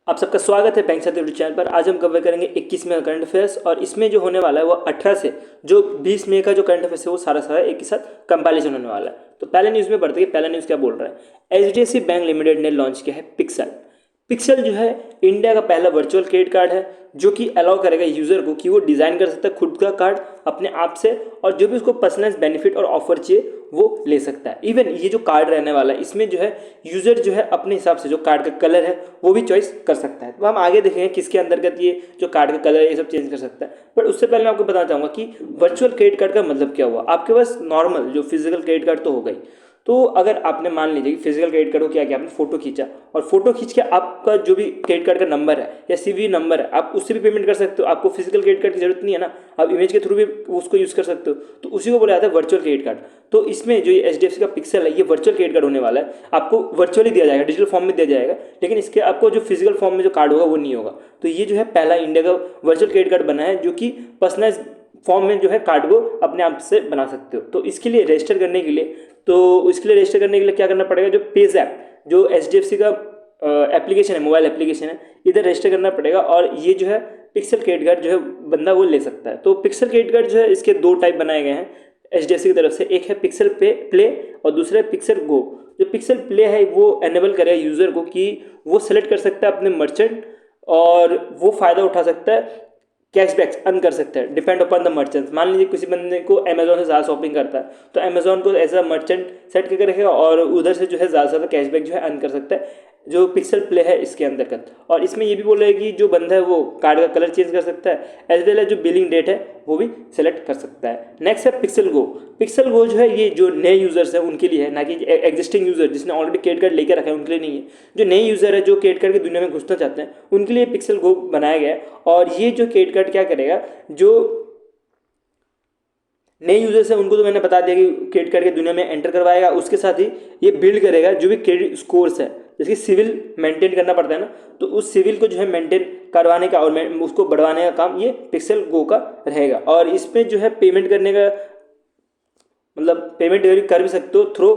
आप सबका स्वागत है बैंक साथी यूट्यूब चैनल पर। आज हम कवर करेंगे 21 में करंट अफेयर्स और इसमें जो होने वाला है वो 18 से जो 20 मई का जो करंट अफेयर्स है वो सारा एक ही साथ कंपाइलेशन होने वाला है। तो पहले न्यूज़ में बढ़ते हैं। पहला न्यूज़ क्या बोल रहा है, एचडीएफसी बैंक लिमिटेड ने लॉन्च किया है पिक्सल। पिक्सल जो है इंडिया का पहला वर्चुअल क्रेडिट कार्ड है जो कि अलाउ करेगा यूज़र को कि वो डिज़ाइन कर सकता है खुद का कार्ड अपने आप से, और जो भी उसको पर्सनलाइज बेनिफिट और ऑफर चाहिए वो ले सकता है। इवन ये जो कार्ड रहने वाला है इसमें जो है यूज़र जो है अपने हिसाब से जो कार्ड का कलर है वो भी चॉइस कर सकता है। तो हम आगे देखेंगे किसके अंतर्गत ये जो कार्ड का कलर है ये सब चेंज कर सकता है। बट उससे पहले मैं आपको बताना चाहूँगा कि वर्चुअल क्रेडिट कार्ड का मतलब क्या हुआ। आपके पास नॉर्मल जो फिजिकल क्रेडिट कार्ड तो हो गई, तो अगर आपने मान लीजिए कि फिजिकल क्रेडिट कार्ड को क्या किया, आपने फोटो खींचा और फोटो खींच के आपका जो भी क्रेडिट कार्ड का नंबर है या सीवी नंबर है आप उससे भी पेमेंट कर सकते हो। आपको फिजिकल क्रेडिट कार्ड की जरूरत नहीं है ना, आप इमेज के थ्रू भी उसको यूज़ कर सकते हो। तो उसी को बोला जाता है वर्चुअल क्रेडिट कार्ड। तो इसमें जो ये एचडीएफसी का पिक्सल है ये वर्चुअल क्रेडिट कार्ड होने वाला है। आपको वर्चुअली दिया जाएगा, डिजिटल फॉर्म में दिया जाएगा, लेकिन इसके आपको जो फिजिकल फॉर्म में जो कार्ड होगा वो नहीं होगा। तो ये जो है पहला इंडिया का वर्चुअल क्रेडिट कार्ड बना है जो कि पर्सनलाइज फॉर्म में जो है कार्ड को अपने आप से बना सकते हो। तो इसके लिए रजिस्टर करने के लिए क्या करना पड़ेगा, जो पेज ऐप जो एचडीएफसी का एप्लीकेशन है, मोबाइल एप्लीकेशन है, इधर रजिस्टर करना पड़ेगा और ये जो है पिक्सल क्रेडिट कार्ड जो है बंदा वो ले सकता है। तो पिक्सल क्रेडिट कार्ड जो है इसके दो टाइप बनाए गए हैं एचडीएफसी की तरफ से, एक है पिक्सल प्ले और दूसरा है पिक्सल गो। जो पिक्सल प्ले है वो एनेबल करेगा यूज़र को कि वो सेलेक्ट कर सकता है अपने मर्चेंट और वो फ़ायदा उठा सकता है, कैशबैक्स अर्न कर सकते हैं डिपेंड अपॉन द मर्चेंट्स। मान लीजिए किसी बंदे को अमेजोन से ज़्यादा शॉपिंग करता है तो अमेजोन को एज अ मर्चेंट सेट करके रखेगा और उधर से जो है ज़्यादा से ज़्यादा कैशबैक जो है अर्न कर सकता है जो पिक्सल प्ले है इसके अंतर्गत। और इसमें ये भी बोल रहे हैं कि जो बंदा है वो कार्ड का कलर चेंज कर सकता है एज वेल एज जो बिलिंग डेट है वो भी सेलेक्ट कर सकता है। नेक्स्ट है पिक्सल गो। पिक्सल गो जो है ये जो नए यूज़र्स हैं उनके लिए है, ना कि एग्जिस्टिंग यूज़र जिसने ऑलरेडी क्रेडिट कार्ड लेकर रखा है उनके लिए नहीं है। जो नए यूज़र है जो क्रेडिट कार्ड की दुनिया में घुसना चाहते हैं उनके लिए पिक्सल गो बनाया गया है। और ये जो क्रेडिट कार्ड क्या करेगा, जो नए यूजर्स हैं उनको तो मैंने बता दिया कि क्रेडिट कार्ड की दुनिया में एंटर करवाएगा, उसके साथ ही ये बिल्ड करेगा जो भी क्रेडिट स्कोर्स है, जैसे कि सिविल मेंटेन करना पड़ता है ना, तो उस सिविल को जो है मेंटेन करवाने का और उसको बढ़वाने का काम ये पिक्सल गो का रहेगा। और इसमें जो है पेमेंट करने का मतलब पेमेंट कर भी सकते हो थ्रू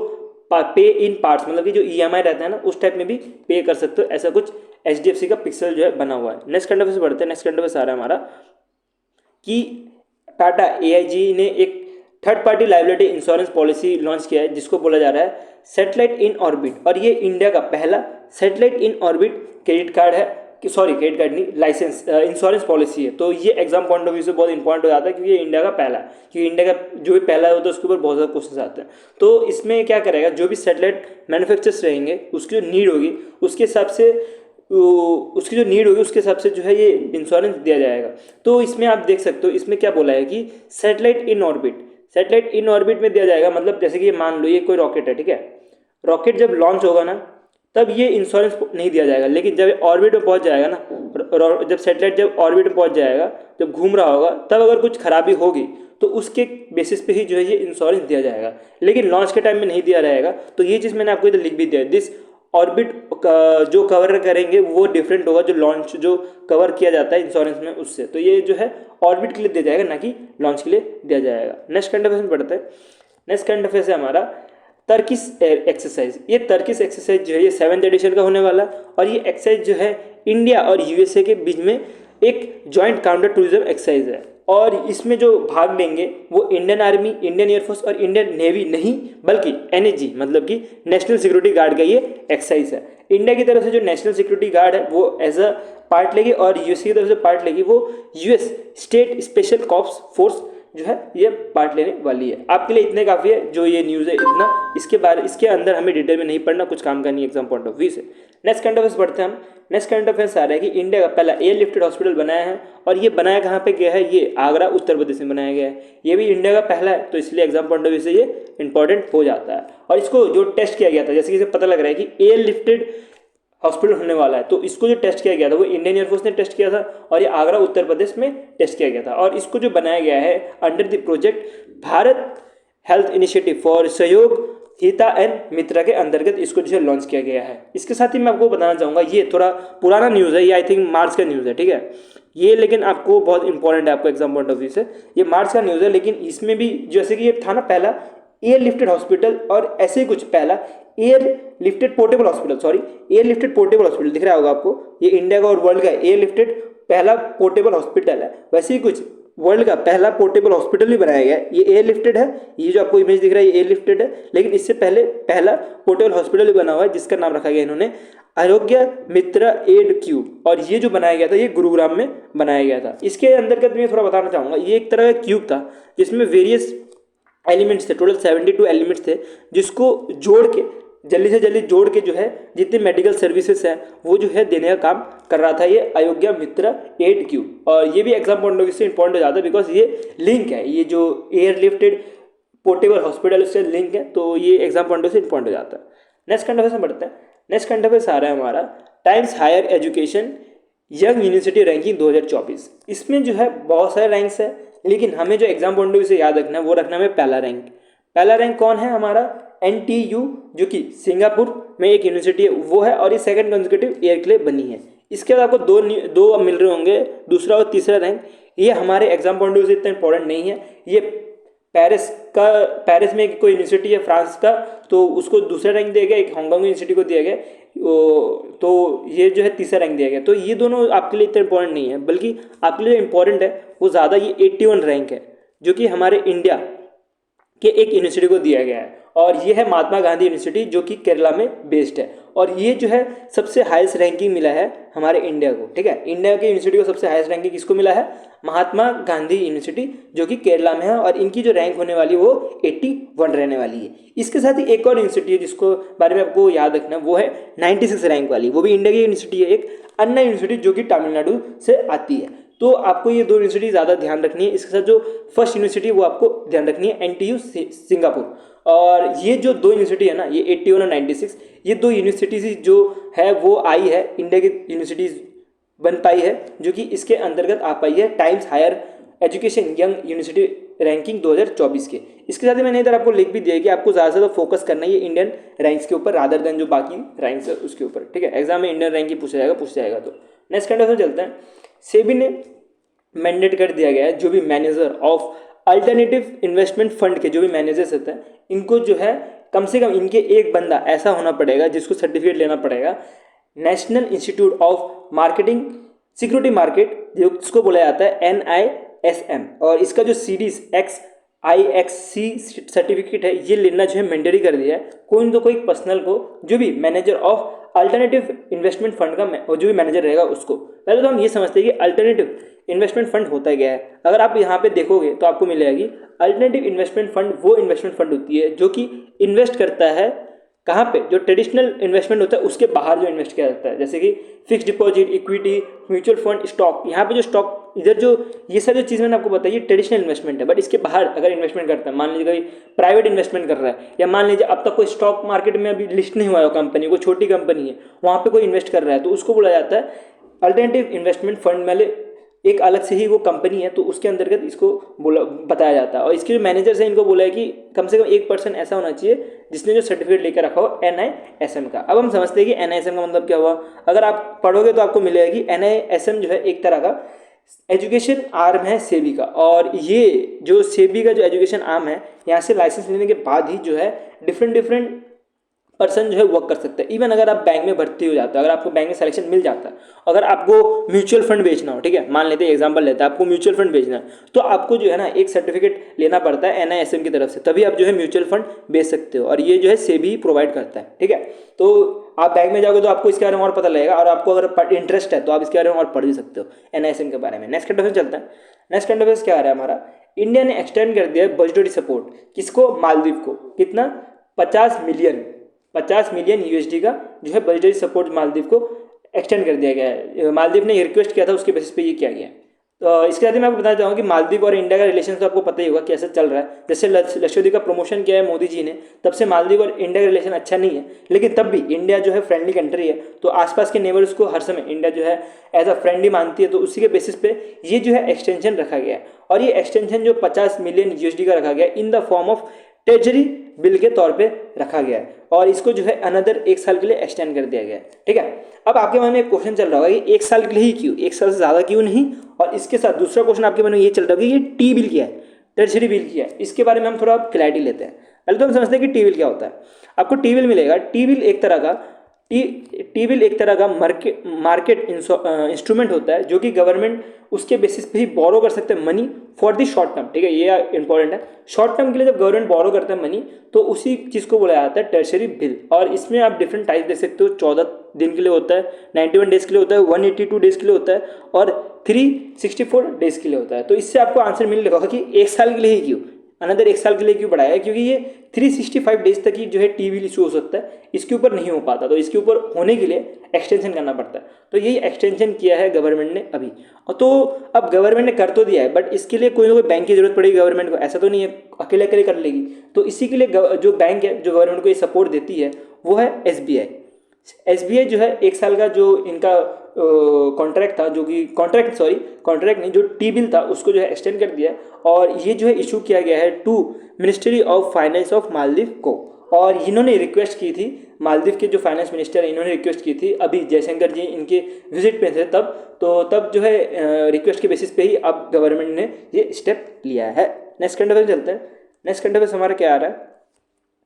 पे इन पार्ट्स, मतलब कि जो ईएमआई रहता है ना उस टाइप में भी पे कर सकते हो। ऐसा कुछ एचडीएफसी का पिक्सल जो है बना हुआ है। नेक्स्ट करंट अफेयर्स बढ़ते हैं। नेक्स्ट करंट अफेयर्स आ रहा है हमारा कि टाटा एआईजी ने एक third party liability insurance policy launch किया है जिसको बोला जा रहा है सैटेलाइट इन ऑर्बिट। और ये इंडिया का पहला satellite in orbit credit card है, क्रेडिट कार्ड नहीं, लाइसेंस इंश्योरेंस पॉलिसी है। तो ये एग्जाम पॉइंट ऑफ व्यू से बहुत इंपॉर्टेंट हो जाता है क्योंकि ये इंडिया का पहला है, क्योंकि इंडिया का जो भी पहला होता है उसके ऊपर बहुत ज़्यादा क्वेश्चन आते हैं। तो इसमें क्या करेगा, जो भी सैटेलाइट मैन्युफैक्चरर्स रहेंगे उसकी जो नीड होगी उसके हिसाब से जो है ये इंश्योरेंस दिया जाएगा। तो इसमें आप देख सकते हो इसमें क्या बोला है कि सैटेलाइट इन ऑर्बिट में दिया जाएगा। मतलब जैसे कि मान लो ये कोई रॉकेट है, ठीक है, रॉकेट जब लॉन्च होगा ना तब ये इंश्योरेंस नहीं दिया जाएगा, लेकिन जब ऑर्बिट में पहुंच जाएगा ना, जब सैटेलाइट जब ऑर्बिट में पहुंच जाएगा, जब घूम रहा होगा, तब अगर कुछ खराबी होगी तो उसके बेसिस पे ही जो है ये इंश्योरेंस दिया जाएगा, लेकिन लॉन्च के टाइम में नहीं दिया रहेगा। तो ये चीज़ मैंने आपको इधर लिख भी दिया है। दिस ऑर्बिट जो कवर करेंगे वो डिफरेंट होगा जो लॉन्च जो कवर किया जाता है इंश्योरेंस में उससे। तो ये जो है ऑर्बिट के लिए दिया जाएगा, ना कि लॉन्च के लिए दिया जाएगा। नेक्स्ट करंट अफेयर्स में पढ़ते हैं। नेक्स्ट करंट अफेयर्स है हमारा टर्किश एक्सरसाइज। ये टर्किश एक्सरसाइज जो है ये 7th एडिशन का होने वाला है और ये एक्सरसाइज जो है इंडिया और यूएसए के बीच में एक जॉइंट काउंटर टूरिज्म एक्सरसाइज है। और इसमें जो भाग लेंगे वो इंडियन आर्मी, इंडियन एयरफोर्स और इंडियन नेवी नहीं बल्कि एनएजी मतलब कि नेशनल सिक्योरिटी गार्ड का ये एक्सरसाइज है। इंडिया की तरफ से जो नेशनल सिक्योरिटी गार्ड है वो एज अ पार्ट लेगी और यूएस की तरफ से पार्ट लेगी वो US state special cops force जो है ये पार्ट लेने वाली है। आपके लिए इतने काफ़ी है जो ये न्यूज़ है इतना, इसके अंदर हमें डिटेल में नहीं पढ़ना, कुछ काम का नहीं एग्जाम पॉइंट ऑफ व्यू से। नेक्स्ट करंट अफेयर्स पढ़ते हैं हम। नेक्स्ट करंट अफेयर्स आ रहा है कि इंडिया का पहला एयर लिफ्टेड हॉस्पिटल बनाया है और ये बनाया कहाँ पे गया है, ये आगरा उत्तर प्रदेश में बनाया गया है। ये भी इंडिया का पहला है तो इसलिए एग्जाम पॉइंट ऑफ व्यू से ये इंपॉर्टेंट हो जाता है। और इसको जो टेस्ट किया गया था, जैसे कि इसे पता लग रहा है कि एयर लिफ्टेड हॉस्पिटल होने वाला है, तो इसको जो टेस्ट किया गया था वो इंडियन एयरफोर्स ने टेस्ट किया था और ये आगरा उत्तर प्रदेश में टेस्ट किया गया था। और इसको जो बनाया गया है under the project Bharat health initiative for सहयोग हिता एंड मित्रा के अंतर्गत इसको जो है लॉन्च किया गया है। इसके साथ ही मैं आपको बताना चाहूँगा, ये थोड़ा पुराना न्यूज़ है, ये आई थिंक मार्च का न्यूज़ है, ठीक है ये, लेकिन आपको बहुत इंपॉर्टेंट है आपको एग्जाम पॉइंट ऑफ व्यू से। ये मार्च का न्यूज़ है, लेकिन इसमें भी जैसे कि ये था ना पहला एयर लिफ्टेड हॉस्पिटल और ऐसे ही कुछ पहला air lifted portable hospital, sorry air lifted portable hospital दिख रहा होगा आपको, ये इंडिया का और वर्ल्ड का एयर लिफ्टेड पहला पोर्टेबल हॉस्पिटल है। वैसे ही कुछ वर्ल्ड का पहला पोर्टेबल हॉस्पिटल भी बनाया गया है, ये एयर लिफ्टेड है, ये जो आपको इमेज दिख रहा है ये एयर लिफ्टेड है, लेकिन इससे पहले पहला पोर्टेबल हॉस्पिटल भी बना हुआ है जिसका नाम रखा गया इन्होंने आरोग्य मित्र एड क्यूब, और ये जो बनाया गया था ये गुरुग्राम में बनाया गया था। इसके अंतर्गत मैं थोड़ा बताना चाहूँगा, ये एक तरह का क्यूब था जिसमें वेरियस एलिमेंट्स थे, टोटल 72 एलिमेंट्स थे, जिसको जोड़ के जल्दी से जल्दी जोड़ के जो है जितने मेडिकल सर्विसेज हैं वो जो है देने का काम कर रहा था ये अयोग्य मित्र एड क्यूब। और ये भी एग्जाम पॉइंट ऑफ व्यू से इंपॉर्टेंट हो जाता है बिकॉज ये लिंक है, ये जो एयर लिफ्टेड पोर्टेबल हॉस्पिटल उससे लिंक है, तो ये एग्जाम पॉइंट ऑफ व्यू से इंपॉर्टेंट हो जाता है। नेक्स्ट करंट अफेयर्स में बढ़ते हैं। नेक्स्ट करंट अफेयर्स आ रहा है हमारा Times Higher Education Young University Ranking 2024। इसमें जो है बहुत सारे रैंक्स है, लेकिन हमें जो एग्जाम पॉइंट ऑफ व्यू से याद रखना है वो रखना है पहला रैंक। पहला रैंक कौन है हमारा, NTU जो कि सिंगापुर में एक यूनिवर्सिटी है वो है, और ये सेकंड कंसेक्यूटिव ईयर के लिए बनी है। इसके बाद आपको दो मिल रहे होंगे, दूसरा और तीसरा रैंक। ये हमारे एग्जाम पॉइंट ऑफ व्यू से इतना इंपॉर्टेंट नहीं है, ये पेरिस में कोई यूनिवर्सिटी है फ्रांस का, तो उसको दूसरा रैंक दिया गया, एक हांगकांग यूनिवर्सिटी को दिया गया, तो ये जो है तीसरा रैंक दिया गया। तो ये दोनों आपके लिए इतना इंपॉर्टेंट नहीं है, बल्कि आपके लिए इंपॉर्टेंट है वो ज़्यादा ये 81 रैंक है जो कि हमारे इंडिया के एक यूनिवर्सिटी को दिया गया है, और ये है महात्मा गांधी यूनिवर्सिटी जो कि केरला में बेस्ड है। और ये जो है सबसे हाईएस्ट रैंकिंग मिला है हमारे इंडिया को, ठीक है। इंडिया की यूनिवर्सिटी को सबसे हाईएस्ट रैंकिंग किसको मिला है, महात्मा गांधी यूनिवर्सिटी जो कि केरला में है, और इनकी जो रैंक होने वाली है वो 81 रहने वाली है। इसके साथ ही एक और यूनिवर्सिटी है जिसको बारे में आपको याद रखना है, वो है 96 रैंक वाली, वो भी इंडिया की यूनिवर्सिटी है, एक अन्य यूनिवर्सिटी जो कि तमिलनाडु से आती है। तो आपको ये दो यूनिवर्सिटी ज़्यादा ध्यान रखनी है। इसके साथ जो फर्स्ट यूनिवर्सिटी वो आपको ध्यान रखनी है NTU सिंगापुर, और ये जो दो यूनिवर्सिटी है ना, ये 81 और 96, ये दो यूनिवर्सिटीज जो है वो आई है, इंडिया की यूनिवर्सिटीज़ बन पाई है, जो कि इसके अंतर्गत आ पाई है Times Higher Education Young University Ranking 2024 के। इसके साथ ही मैंने इधर आपको लिख भी दिया है कि आपको ज़्यादा से ज़्यादा फोकस करना है ये इंडियन रैंक्स के ऊपर रादर देन जो बाकी रैंक्स है उसके ऊपर, ठीक है। एग्जाम में इंडियन रैंक ही पूछा जाएगा। तो नेक्स्ट कंडीशन चलते हैं। सेबी ने मैंडेट कर दिया गया है जो भी manager of alternative investment fund के जो भी मैनेजर्स होते हैं, इनको जो है कम से कम इनके एक बंदा ऐसा होना पड़ेगा जिसको सर्टिफिकेट लेना पड़ेगा national institute of marketing security market, जिसको बोला जाता है NISM, और इसका जो सीरीज XIXC सर्टिफिकेट है ये लेना जो है मैंडेटरी कर दिया है कोई पर्सनल को, जो भी manager of alternative investment fund का जो भी मैनेजर रहेगा उसको। पहले तो हम ये समझते हैं कि अल्टरनेटिव इन्वेस्टमेंट फंड होता क्या है। अगर आप यहाँ पे देखोगे तो आपको मिलेगा कि अल्टरनेटिव इन्वेस्टमेंट फंड वो इन्वेस्टमेंट फंड होती है जो कि इन्वेस्ट करता है कहाँ पे, जो ट्रेडिशनल इन्वेस्टमेंट होता है उसके बाहर जो इन्वेस्ट किया जाता है, जैसे कि fix deposit, equity, mutual fund, stock. यहाँ पे जो स्टॉक इधर जो ये सारी जो चीज़ मैंने आपको बताई ये ट्रेडिशनल इन्वेस्टमेंट है, बट इसके बाहर अगर इन्वेस्टमेंट करता है, मान लीजिए कोई प्राइवेट इन्वेस्टमेंट कर रहा है, या मान लीजिए अब तक कोई स्टॉक मार्केट में अभी लिस्ट नहीं हुआ है कंपनी, कोई छोटी कंपनी है वहाँ पर कोई इन्वेस्ट कर रहा है, तो उसको बोला जाता है अल्टरनेटिव इन्वेस्टमेंट फंड। में एक अलग से ही वो कंपनी है तो उसके अंतर्गत इसको बताया जाता है। और इसके जो मैनेजर्स हैं इनको बोला है कि कम से कम एक पर्सन ऐसा होना चाहिए जिसने जो सर्टिफिकेट लेकर रखा हो NISM का। अब हम समझते हैं कि NISM का मतलब क्या हुआ। अगर आप पढ़ोगे तो आपको मिलेगा कि NISM जो है एक तरह का एजुकेशन आर्म है सेबी का, और ये जो सेबी का जो एजुकेशन आर्म है यहाँ से लाइसेंस लेने के बाद ही जो है डिफरेंट पर्सन जो है वर्क कर सकता है। इवन अगर आप बैंक में भर्ती हो जाता है, अगर आपको बैंक में सिलेक्शन मिल जाता है, अगर आपको म्यूचुअल फंड बेचना हो, ठीक है, मान लेते हैं एग्जांपल लेते हैं, आपको म्यूचुअल फंड बेचना है तो आपको जो है ना एक सर्टिफिकेट लेना पड़ता है NISM की तरफ से, तभी आप जो है म्यूचुअल फंड बेच सकते हो, और ये जो है सेबी प्रोवाइड करता है, ठीक है। तो आप बैंक में जाओगे तो आपको इसके बारे में और पता लगेगा, और आपको अगर इंटरेस्ट है तो आप इसके बारे में और पढ़ भी सकते हो NISM के बारे में। नेक्स्ट कंडीशन चलता है। नेक्स्ट कंडीशन क्या आ रहा है हमारा, इंडिया ने एक्सटेंड कर दिया बजटरी सपोर्ट किसको, मालदीव को। कितना, 50 मिलियन USD का जो है बजटरी सपोर्ट मालदीव को एक्सटेंड कर दिया गया है। मालदीव ने रिक्वेस्ट किया था, उसके बेसिस पे ये किया गया। तो इसके साथ ही मैं आपको बताना चाहूँगा कि मालदीव और इंडिया का रिलेशन तो आपको पता ही होगा कैसे चल रहा है। जैसे लक्षद्वीप का प्रमोशन किया है मोदी जी ने, तब से मालदीव और इंडिया का रिलेशन अच्छा नहीं है, लेकिन तब भी इंडिया जो है फ्रेंडली कंट्री है, तो आसपास के नेबर्स को हर समय इंडिया जो है एज अ फ्रेंडली मानती है, तो उसी के बेसिस पे ये जो है एक्सटेंशन रखा गया है। और ये एक्सटेंशन जो 50 मिलियन USD का रखा गया in the form of treasury bill के तौर पे रखा गया है, और इसको जो है अनदर 1 साल के लिए एक्सटेंड कर दिया गया है, ठीक है। अब आपके मन में एक क्वेश्चन चल रहा होगा कि 1 साल के लिए ही क्यों, 1 साल से ज़्यादा क्यों नहीं। और इसके साथ दूसरा क्वेश्चन आपके मन में ये चल रहा होगा कि ये T बिल क्या है, ट्रेजरी बिल क्या है। इसके बारे में हम थोड़ा क्लैरिटी लेते हैं। पहले तो हम समझते हैं कि टी बिल क्या होता है। आपको टी बिल मिलेगा। टी बिल एक तरह का मार्केट इंस्ट्रूमेंट होता है जो कि गवर्नमेंट उसके बेसिस पे ही बोरो कर सकते हैं money for the short term, ठीक है, ये इंपॉर्टेंट है। शॉर्ट टर्म के लिए जब गवर्नमेंट बोरो करता है मनी तो उसी चीज़ को बोला जाता है टर्शरी बिल। और इसमें आप डिफरेंट टाइप देख सकते हो, 14 दिन के लिए होता है, 91 डेज के लिए होता है, 182 डेज के लिए होता है और 364 डेज के लिए होता है। तो इससे आपको आंसर मिल रहा होगा कि एक साल के लिए ही क्यों, अनदर एक साल के लिए क्यों बढ़ाया है, क्योंकि ये 365 डेज तक ही जो है टी बिल इशू हो सकता है, इसके ऊपर नहीं हो पाता। तो इसके ऊपर होने के लिए एक्सटेंशन करना पड़ता है। तो यही एक्सटेंशन किया है गवर्नमेंट ने अभी। और तो अब गवर्नमेंट ने कर तो दिया है, बट इसके लिए कोई ना कोई बैंक की जरूरत पड़ेगी गवर्नमेंट को, ऐसा तो नहीं है अकेले अकेले कर लेगी। तो इसी के लिए जो बैंक है जो गवर्नमेंट को ये सपोर्ट देती है वो है SBI। SBI जो है एक साल का जो इनका कॉन्ट्रैक्ट था, जो कि कॉन्ट्रैक्ट नहीं, जो टी बिल था उसको जो है एक्सटेंड कर दिया और ये जो है इशू किया गया है to ministry of finance of Maldives को। और इन्होंने रिक्वेस्ट की थी, मालदीव के जो फाइनेंस मिनिस्टर इन्होंने रिक्वेस्ट की थी, अभी जयशंकर जी इनके विजिट पे थे तब जो है रिक्वेस्ट के बेसिस पे ही अब गवर्नमेंट ने ये स्टेप लिया है। नेक्स्ट करंट अफेयर चलते हैं। नेक्स्ट करंट अफेयर हमारा क्या आ रहा है?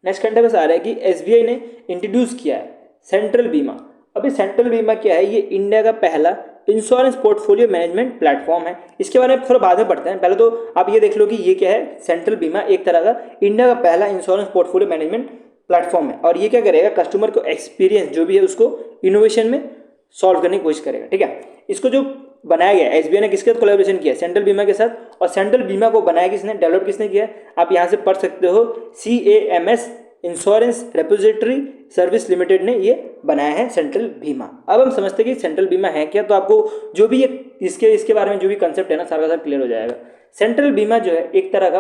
नेक्स्ट करंट अफेयर आ रहा है कि SBI ने इंट्रोड्यूस किया है सेंट्रल बीमा। अभी सेंट्रल बीमा क्या है? ये इंडिया का पहला इंश्योरेंस पोर्टफोलियो मैनेजमेंट प्लेटफॉर्म है। इसके बारे में थोड़ा बाद में पढ़ते हैं, पहले तो आप ये देख लो कि ये क्या है। सेंट्रल बीमा एक तरह का इंडिया का पहला इंश्योरेंस पोर्टफोलियो मैनेजमेंट प्लेटफॉर्म है और ये क्या करेगा, कस्टमर को एक्सपीरियंस जो भी है उसको इनोवेशन में सॉल्व करने की कोशिश करेगा, ठीक है। इसको जो बनाया गया SBI ने किसके साथ कोलैबोरेशन किया? सेंट्रल बीमा के साथ। और सेंट्रल बीमा को बनाया किसने, डेवलप किसने किया? आप यहाँ से पढ़ सकते हो, CAMS insurance repository service limited ने ये बनाया है सेंट्रल बीमा। अब हम समझते हैं कि सेंट्रल बीमा है क्या, तो आपको जो भी इसके बारे में जो भी कंसेप्ट है ना सारा का सारा क्लियर हो जाएगा। सेंट्रल बीमा जो है एक तरह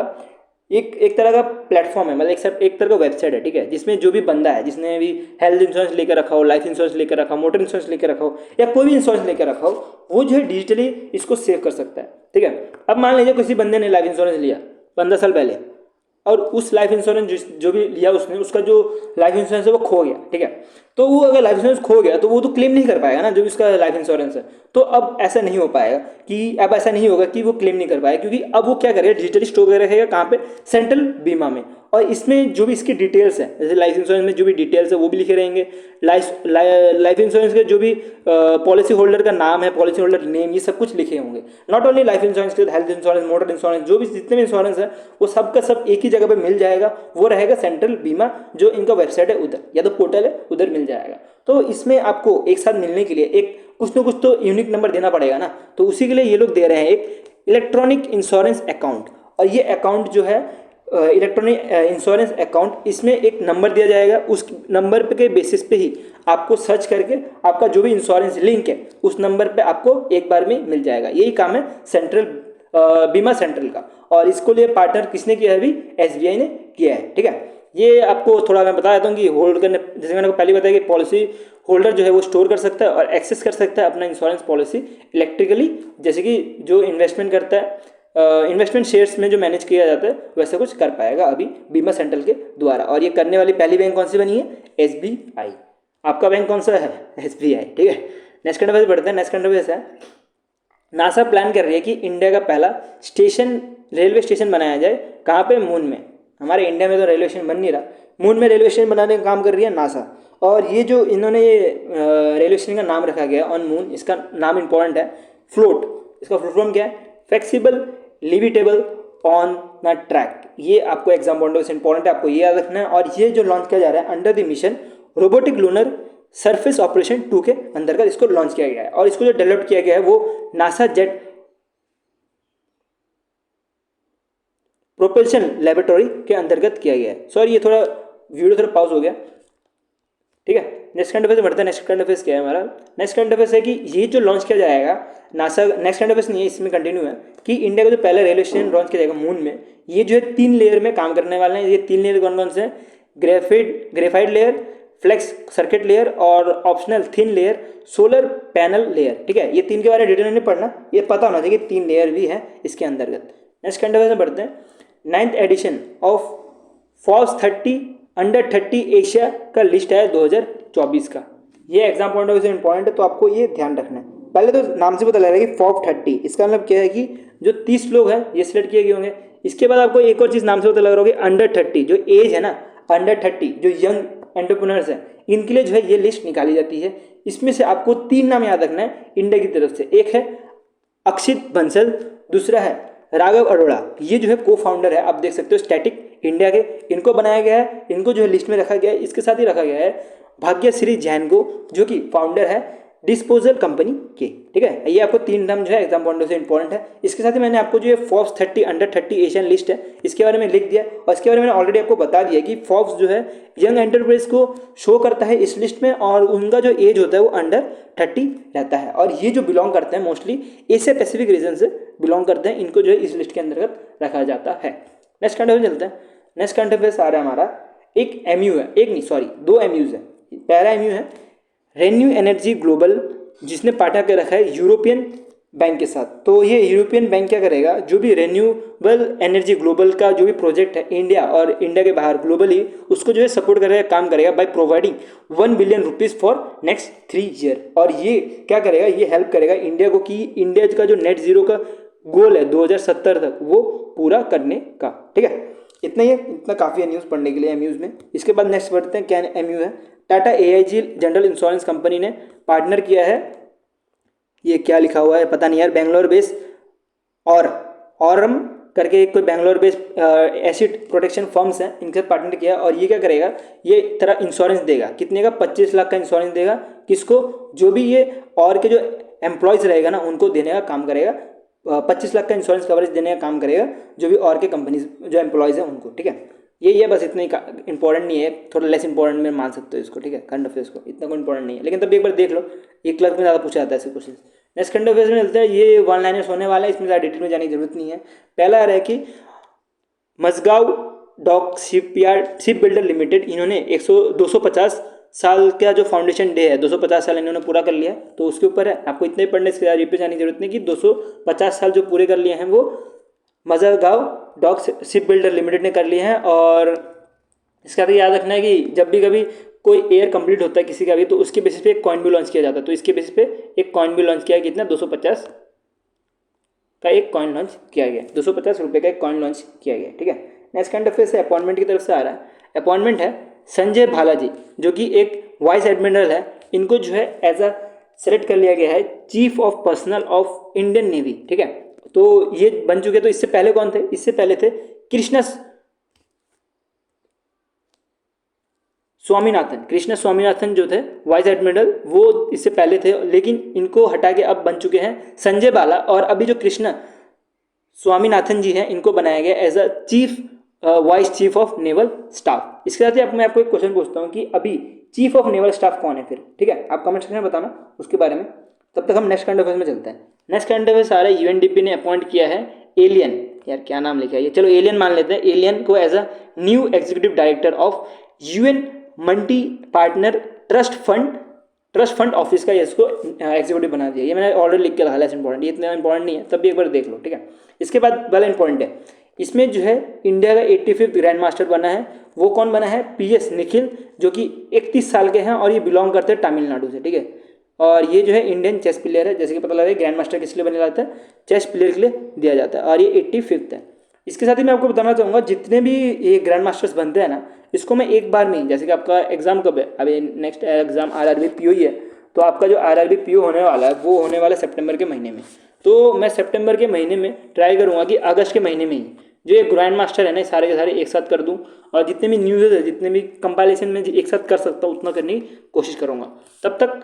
का प्लेटफॉर्म है, मतलब एक तरह का वेबसाइट है, ठीक है, जिसमें जो भी बंदा है जिसने भी हेल्थ इंश्योरेंस लेकर रखा हो, लाइफ इंश्योरेंस लेकर रखा हो, मोटर इंश्योरेंस लेकर रखा हो या कोई भी इंश्योरेंस लेकर रखा हो, वो जो है डिजिटली इसको सेव कर सकता है, ठीक है। अब मान लीजिए किसी बंदे ने लाइफ इंश्योरेंस लिया 15 साल पहले और उस लाइफ इंश्योरेंस जो भी लिया उसने, उसका जो लाइफ इंश्योरेंस है वो खो गया, ठीक है। तो वो अगर लाइफ इंश्योरेंस खो गया तो वो तो क्लेम नहीं कर पाएगा ना, जो भी उसका लाइफ इंश्योरेंस है। तो अब ऐसा नहीं हो पाएगा कि अब ऐसा नहीं होगा कि वो क्लेम नहीं कर पाएगा, क्योंकि अब वो क्या करेगा, डिजिटली स्टोर कर रखेगा कहाँ पे, सेंट्रल बीमा में। और इसमें जो भी इसकी डिटेल्स है, जैसे लाइफ इंश्योरेंस में जो भी डिटेल्स है वो भी लिखे रहेंगे, लाइफ इंश्योरेंस के जो भी पॉलिसी होल्डर का नाम है, पॉलिसी होल्डर नेम, ये सब कुछ लिखे होंगे। नॉट ओनली लाइफ इंश्योरेंस के, हेल्थ इंश्योरेंस, मोटर इंश्योरेंस, जो भी जितने भी इंश्योरेंस है वो सब का सब एक ही जगह पे मिल जाएगा। वो रहेगा सेंट्रल बीमा, जो इनका वेबसाइट है उधर या तो पोर्टल है उधर मिल जाएगा। तो इसमें आपको एक साथ मिलने के लिए एक कुछ ना कुछ तो यूनिक नंबर देना पड़ेगा ना, तो उसी के लिए ये लोग दे रहे हैं एक इलेक्ट्रॉनिक इंश्योरेंस अकाउंट। और ये अकाउंट जो है इलेक्ट्रॉनिक इंश्योरेंस अकाउंट, इसमें एक नंबर दिया जाएगा, उस नंबर के बेसिस पे ही आपको सर्च करके आपका जो भी इंश्योरेंस लिंक है उस नंबर पे आपको एक बार में मिल जाएगा। यही काम है सेंट्रल बीमा सेंट्रल का। और इसको लिए पार्टनर किसने किया है? अभी SBI ने किया है, ठीक है। ये आपको थोड़ा मैं बता देता हूँ कि होल्ड करने, जैसे मैंने पहले बताया कि पॉलिसी होल्डर जो है वो स्टोर कर सकता है और एक्सेस कर सकता है अपना इंश्योरेंस पॉलिसी इलेक्ट्रिकली, जैसे कि जो इन्वेस्टमेंट करता है, इन्वेस्टमेंट शेयर्स में जो मैनेज किया जाता है वैसा कुछ कर पाएगा अभी बीमा सेंट्रल के द्वारा। और ये करने वाली पहली बैंक कौन सी बनी है? SBI। आपका बैंक कौन सा है? SBI, ठीक है। नेक्स्ट करंट अफेयर बढ़ते हैं। नेक्स्ट करंट अफेयर है, नासा प्लान कर रही है कि इंडिया का पहला रेलवे स्टेशन बनाया जाए। कहाँ पे? मून में। हमारे इंडिया में तो रेलवे स्टेशन बन नहीं रहा, मून में रेलवे स्टेशन बनाने का काम कर रही है नासा। और ये जो इन्होंने ये रेलवे स्टेशन का नाम रखा गया ऑन मून, इसका नाम इंपॉर्टेंट है, फ्लोट। इसका फुल फॉर्म क्या है? Flexible levitable on the track. ये आपको एग्जाम पॉइंट ऑफ इंपॉर्टेंट है, आपको ये याद रखना है। और ये जो लॉन्च किया जा रहा है under the mission robotic lunar surface operation 2 के अंतर्गत इसको लॉन्च किया गया है। और इसको जो डेवलप किया गया है वो नासा जेट प्रोपल्शन लेबोरेटरी के अंतर्गत किया गया है। सॉरी, ये थोड़ा वीडियो थोड़ा पॉज हो गया, ठीक है। नेक्स्ट करंट अफेयर से बढ़ते हैं। नेक्स्ट करंट अफेयर क्या है हमारा? नेक्स्ट करंट अफेयर है कि ये जो लॉन्च किया जाएगा नासा, नेक्स्ट करंट अफेयर नहीं है, इसमें कंटिन्यू है कि इंडिया का जो पहला रेलवे स्टेशन लॉन्च किया जाएगा मून में, ये जो है 3 लेयर में काम करने वाले हैं। ये 3 लेयर कौन कौन से हैं? Graphite layer, flex circuit layer और optional thin layer solar panel layer, ठीक है। ये 3 के बारे में डिटेल नहीं पढ़ना, ये पता होना चाहिए कि 3 लेयर भी है इसके अंतर्गत। नेक्स्ट करंट अफेयर से बढ़ते हैं। 9th edition of Forbes 30 under 30 Asia का लिस्ट है 2024 का। ये एग्जाम पॉइंट ऑफ व्यू से इंपॉर्टेंट है, तो आपको ये ध्यान रखना है। पहले तो नाम से पता लग रहा है कि फॉर्ब 30, इसका मतलब क्या है कि जो 30 लोग हैं ये सिलेक्ट किए गए होंगे। इसके बाद आपको एक और चीज़ नाम से पता लग रहा होगी, अंडर 30 जो एज है ना, अंडर 30 जो यंग एंटरप्रेन्योर्स हैं, इनके लिए जो है ये लिस्ट निकाली जाती है। इसमें से आपको 3 नाम याद रखना है इंडिया की तरफ से। एक है अक्षित बंसल, दूसरा है राघव अरोड़ा, ये जो है को फाउंडर है, आप देख सकते हो स्टैटिक इंडिया के, इनको बनाया गया है, इनको जो है लिस्ट में रखा गया है। इसके साथ ही रखा गया है भाग्यश्री जैन को, जो कि फाउंडर है डिस्पोजल कंपनी के, ठीक है। ये आपको 3 नाम जो है एग्जाम पॉइंट से इंपॉर्टेंट है। इसके साथ ही मैंने आपको जो है फोर्ब्स 30 अंडर 30 एशियन लिस्ट है, इसके बारे में लिख दिया, और इसके बारे में मैंने ऑलरेडी आपको बता दिया कि फोर्ब्स जो है यंग एंटरप्राइज को शो करता है इस लिस्ट में, और उनका जो एज होता है वो अंडर 30 रहता है। और ये जो बिलोंग करते हैं मोस्टली एशिया पैसिफिक रीजन से बिलोंग करते हैं, इनको जो है इस लिस्ट के अंतर्गत रखा जाता है। नेक्स्ट करंट अफेयर चलते हैं। नेक्स्ट करंट अफेयर आ रहा है हमारा, एक एमयू है, एक नहीं सॉरी 2 एमयूज है। पहला एमयू है रेन्यू एनर्जी ग्लोबल, जिसने पार्टनर कर रखा है यूरोपियन बैंक के साथ। तो ये यूरोपियन बैंक क्या करेगा, जो भी रेन्यूएबल एनर्जी ग्लोबल का जो भी प्रोजेक्ट है इंडिया और इंडिया के बाहर ग्लोबली, उसको जो है सपोर्ट करेगा, काम करेगा by providing 1 billion rupees for next 3 year. और ये क्या करेगा, ये हेल्प करेगा इंडिया को कि इंडिया का जो नेट जीरो का गोल है 2070 तक वो पूरा करने का, ठीक है। इतना ही है, इतना काफ़ी है न्यूज़ पढ़ने के लिए एमयूज़ में। इसके बाद नेक्स्ट बढ़ते हैं, क्या एमयू है, Tata AIG general insurance company ने पार्टनर किया है, ये क्या लिखा हुआ है पता नहीं यार, बेंगलोर बेस और ऑरम करके कोई Bangalore base acid protection firms हैं, इनके साथ पार्टनर किया। और ये क्या करेगा, ये तरह इंश्योरेंस देगा, कितने का, 25 लाख का इंश्योरेंस देगा, किसको, जो भी ये और के जो एम्प्लॉयज़ रहेगा ना उनको देने का काम करेगा। 25 लाख का इंश्योरेंस कवरेज देने का काम करेगा जो भी और के कंपनीज जो एम्प्लॉयज़ हैं उनको, ठीक है। ये बस इतना ही इंपॉर्टेंट नहीं है, थोड़ा लेस इंपॉर्टेंट में मान सकते हो इसको, ठीक है। करंट अफेयर्स को इतना कोई इंपॉर्टेंट नहीं है, लेकिन तब भी एक बार देख लो, 1 लाख में ज़्यादा पूछा जाता है ऐसे क्वेश्चन। नेक्स्ट करंट अफेयर्स में मिलता है, ये 1 लाइनर्स होने वाला है, इसमें ज़्यादा डिटेल में जाने की जरूरत नहीं है। पहला आ रहा है कि Mazagon Dock Ship Builder Limited, इन्होंने 250 साल का जो फाउंडेशन डे है, 250 साल इन्होंने पूरा कर लिया, तो उसके ऊपर है, आपको इतना ही पढ़ने से रिपीट जाने की जरूरत नहीं कि 250 साल जो पूरे कर लिए हैं वो Mazagon Dock Ship Builder Limited ने कर लिए हैं। और इसका तो याद रखना है कि जब भी कभी कोई ईयर कंप्लीट होता है किसी का भी, तो उसके बेसिस पे एक कॉइन भी लॉन्च किया जाता है, तो इसके बेसिस पे एक कॉइन भी लॉन्च किया, कितना, 250 का एक कॉइन लॉन्च किया गया, 250 रुपये का एक कॉइन लॉन्च किया गया, ठीक है। नेक्स्ट करंट अफेयर से अपॉइंटमेंट की तरफ से आ रहा है, अपॉइंटमेंट है संजय भालाजी, जो कि एक वाइस एडमिरल है, इनको जो है एज अ सेलेक्ट कर लिया गया है chief of personal of Indian navy, ठीक है। तो ये बन चुके, तो इससे पहले कौन थे, इससे पहले थे कृष्ण स्वामीनाथन जो थे वाइस एडमिरल, वो इससे पहले थे, लेकिन इनको हटा के अब बन चुके हैं संजय बाला। और अभी जो कृष्ण स्वामीनाथन जी हैं, इनको बनाया गया as a vice chief of naval staff. इसके साथ ही मैं आपको एक क्वेश्चन पूछता हूँ कि अभी चीफ ऑफ नेवल स्टाफ कौन है फिर, ठीक है, आप कमेंट सेक्शन में बताना उसके बारे में। तब तक हम नेक्स्ट करंट अफेयर्स में चलते हैं। नेक्स्ट करंट अफेयर्स आ रहा है, UNDP ने अपॉइंट किया है एलियन, यार क्या नाम लिखा है ये, चलो एलियन मान लेते हैं, एलियन को as a new executive director of UN multi partner trust fund office का इसको एग्जीक्यूटिव बना दिया। ये मैंने ऑलरेडी लिख के रखा है, इंपॉर्टेंट, ये इतना इंपॉर्टेंट नहीं है, तब भी एक बार देख लो, ठीक है। इसके बाद वाला इंपॉर्टेंट है, इसमें जो है इंडिया का 85th ग्रैंड मास्टर बना है, वो कौन बना है, PS निखिल, जो कि 31 साल के हैं और ये बिलोंग करते हैं तमिलनाडु से, ठीक है। और ये जो है इंडियन चेस प्लेयर है, जैसे कि पता लगा ग्रैंड मास्टर किस लिए बने जाता है, चेस प्लेयर के लिए दिया जाता है, और ये 85th है। इसके साथ ही मैं आपको बताना चाहूँगा, जितने भी ये ग्रैंड मास्टर्स बनते हैं ना, इसको मैं एक बार में, जैसे कि आपका एग्जाम कब है, अभी नेक्स्ट एग्जाम RRB PO ही है, तो आपका जो RRB PO होने वाला है वो होने वाला है सितंबर के महीने में। तो मैं सितंबर के महीने में ट्राई करूँगा कि अगस्त के महीने में ही जो ये ग्रैंड मास्टर है ना, सारे के सारे एक साथ कर दूँ, और जितने भी न्यूज़ है, जितने भी कंपाइलेशन में एक साथ कर सकता हूँ उतना करने की कोशिश करूँगा। तब तक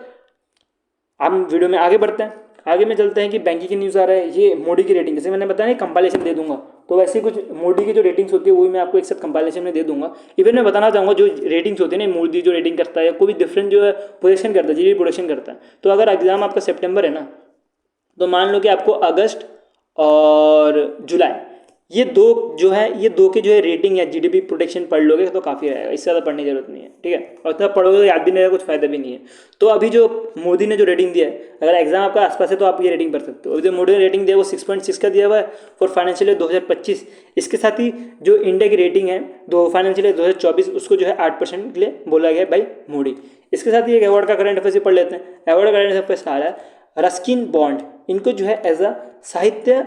हम वीडियो में आगे बढ़ते हैं, आगे में चलते हैं कि बैंकिंग की न्यूज़ आ रहा है, ये मोदी की रेटिंग, जैसे मैंने बताया ना कंपाइलेशन दे दूंगा, तो वैसे ही कुछ मोदी की जो रेटिंग्स होती है वो मैं आपको एक साथ कंपाइलेशन में दे दूंगा। इवन मैं बताना चाहूँगा जो रेटिंग्स होती है ना, मोदी जो रेटिंग करता है या कोई भी डिफरेंट जो है प्रोजेक्शन करता है, जी प्रोजेक्शन करता है, तो अगर एग्जाम आपका सितंबर है ना, तो मान लो कि आपको अगस्त और जुलाई ये दो जो है, ये दो के जो है रेटिंग या GDP प्रोटेक्शन पढ़ लोगे तो काफ़ी रहेगा, इससे ज़्यादा पढ़ने की जरूरत नहीं है, ठीक है। और इतना पढ़ोगे तो याद भी नहीं रहेगा, कुछ फायदा भी नहीं है। तो अभी जो मोदी ने जो रेटिंग दिया है, अगर एग्जाम आपका आसपास है तो आप ये रेटिंग पढ़ सकते हो। अभी जो मोदी ने रेटिंग दिया है वो 6.6 का दिया हुआ है फॉर फाइनेंशियल ईयर 2025। इसके साथ ही जो इंडिया की रेटिंग है दो फाइनेंशियल ईयर 2024, उसको जो है 8% के लिए बोला गया भाई मोदी। इसके साथ ही एक अवार्ड का करंट अफेयर्स पढ़ लेते हैं। अवार्ड का करंट अफेयर्स आ रहा है रस्किन बॉन्ड, इनको जो है एज अ साहित्य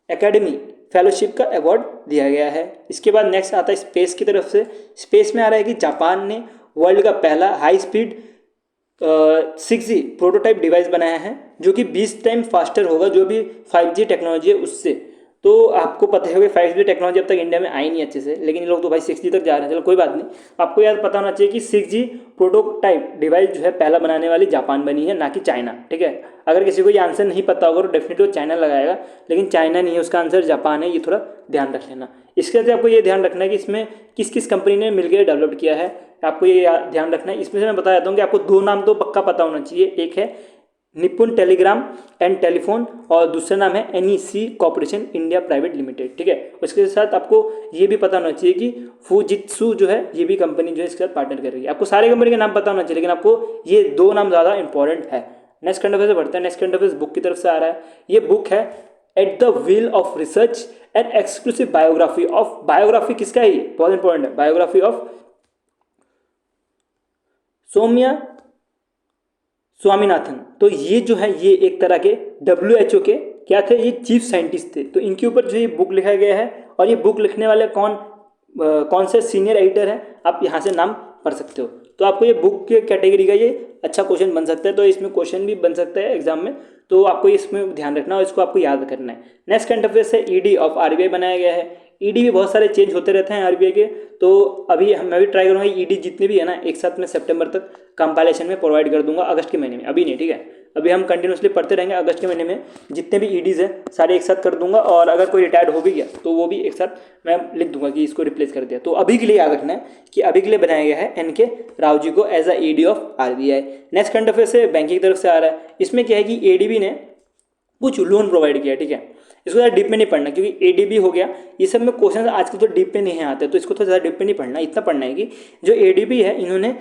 अकेडमी फेलोशिप का अवार्ड दिया गया है। इसके बाद नेक्स्ट आता है स्पेस की तरफ से। स्पेस में आ रहा है कि जापान ने वर्ल्ड का पहला high speed 6G prototype device बनाया है जो कि 20 टाइम फास्टर होगा जो भी 5G टेक्नोलॉजी है उससे। तो आपको पता है कि 5G टेक्नोलॉजी अब तक इंडिया में आई नहीं अच्छे से, लेकिन ये लोग तो भाई 6G तक जा रहे हैं। चलो कोई बात नहीं, आपको याद पता होना चाहिए कि 6G प्रोटोटाइप डिवाइस जो है पहला बनाने वाली जापान बनी है, ना कि चाइना। ठीक है, अगर किसी को ये आंसर नहीं पता होगा तो डेफिनेटली वो चाइना लगाएगा, लेकिन चाइना नहीं है, उसका आंसर जापान है। ये थोड़ा ध्यान रख लेना। इसके साथ आपको ये ध्यान रखना है कि इसमें किस किस कंपनी ने मिलकर डेवलप किया है, आपको ये ध्यान रखना है। इसमें से मैं बता देता हूँ कि आपको 2 नाम तो पक्का पता होना चाहिए। एक है निपुण टेलीग्राम एंड टेलीफोन और दूसरा नाम है NEC corporation India private limited. ठीक है, उसके साथ आपको ये भी पता होना चाहिए कि फुजित्सु जो है ये भी कंपनी जो है इसके साथ पार्टनर कर रही है। आपको सारे कंपनी के नाम पता होना चाहिए, लेकिन आपको ये 2 नाम ज़्यादा इंपॉर्टेंट है। नेक्स्ट करंट अफेयर से बढ़ते हैं। नेक्स्ट करंट अफेयर बुक की तरफ से आ रहा है। ये बुक है at the wheel of research and exclusive biography of, biography किसका है ये बहुत इंपॉर्टेंट है, बायोग्राफी ऑफ सौम्या स्वामीनाथन। तो ये जो है ये एक तरह के WHO के क्या थे, ये चीफ साइंटिस्ट थे। तो इनके ऊपर जो ये बुक लिखा गया है, और ये बुक लिखने वाले कौन से सीनियर एडिटर हैं आप यहाँ से नाम पढ़ सकते हो। तो आपको ये बुक के कैटेगरी का ये अच्छा क्वेश्चन बन सकता है, तो इसमें क्वेश्चन भी बन सकता है एग्जाम में, तो आपको इसमें ध्यान रखना और इसको आपको याद करना है। नेक्स्ट करंट अफेयर से ED ऑफ RBI बनाया गया है। ED भी बहुत सारे चेंज होते रहते हैं RBI के, तो अभी मैं भी ट्राई करूँगा ED जितने भी है ना एक साथ में सितंबर तक कंपाइलेशन में प्रोवाइड कर दूंगा, अगस्त के महीने में, अभी नहीं। ठीक है, अभी हम कंटिन्यूसली पढ़ते रहेंगे। अगस्त के महीने में जितने भी EDs हैं सारे एक साथ कर दूंगा, और अगर कोई रिटायर्ड हो भी गया तो वो भी एक साथ मैं लिख दूंगा कि इसको रिप्लेस कर दिया। तो अभी के लिए याद रखना है कि अभी के लिए बनाया गया है NK राव जी को as ED of RBI। Next current affair से बैंकिंग की तरफ से आ रहा है। इसमें क्या है कि ADB ने कुछ लोन प्रोवाइड किया। ठीक है, इसको ज़्यादा डीप में नहीं पढ़ना, क्योंकि ADB हो गया ये सब में क्वेश्चन आजकल तो डीप में नहीं आते, तो इसको थोड़ा ज़्यादा डीप में नहीं पढ़ना। इतना पढ़ना है कि जो ADB है इन्होंने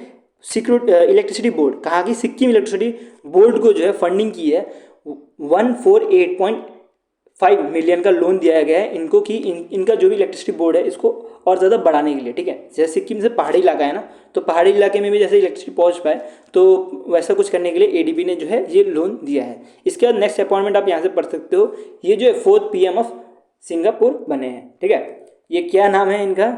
इलेक्ट्रिसिटी बोर्ड, कहा कि सिक्किम इलेक्ट्रिसिटी बोर्ड को जो है फंडिंग की है 148.5 मिलियन का लोन दिया गया है इनको, कि इनका जो भी इलेक्ट्रिसिटी बोर्ड है इसको और ज़्यादा बढ़ाने के लिए। ठीक है, जैसे सिक्किम से पहाड़ी इलाका है ना, तो पहाड़ी इलाके में भी जैसे इलेक्ट्रिसिटी पहुंच पाए, तो वैसा कुछ करने के लिए ADB ने जो है ये लोन दिया है। इसके बाद नेक्स्ट अपॉइंटमेंट आप यहाँ से पढ़ सकते हो। ये जो है 4th PM ऑफ सिंगापुर बने हैं। ठीक है, ये क्या नाम है इनका,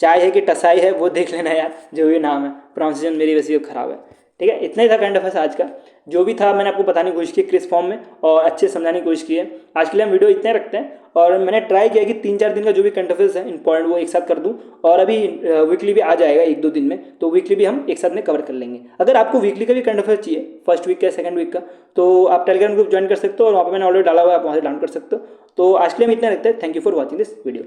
चाय है कि टसाई है वो देख लेना यार, जो भी नाम है, प्रोनाउंसिएशन मेरी वैसे ख़राब है। ठीक है, इतना ही था करंट अफेयर्स आज का। जो भी था मैंने आपको बताने की कोशिश की क्रिस्प फॉर्म में और अच्छे समझाने की कोशिश की है। आज के लिए हम वीडियो इतने रखते हैं, और मैंने ट्राई किया कि 3-4 दिन का जो भी करंट अफेयर्स है इंपॉर्टेंट वो एक साथ कर दूं, और अभी वीकली भी आ जाएगा 1-2 दिन में, तो वीकली भी हम एक साथ में कवर कर लेंगे। अगर आपको वीकली का भी करंट अफेयर चाहिए, फर्स्ट वीक का सेकंड वीक का, तो आप टेलीग्राम ग्रुप ज्वाइन कर सकते हो, और वहाँ पर मैंने ऑलरेडी डाला हुआ है, आप वहाँ से डाउनलोड कर सकते हो। तो आज के लिए हम इतना रखते हैं। Thank you for watching this video.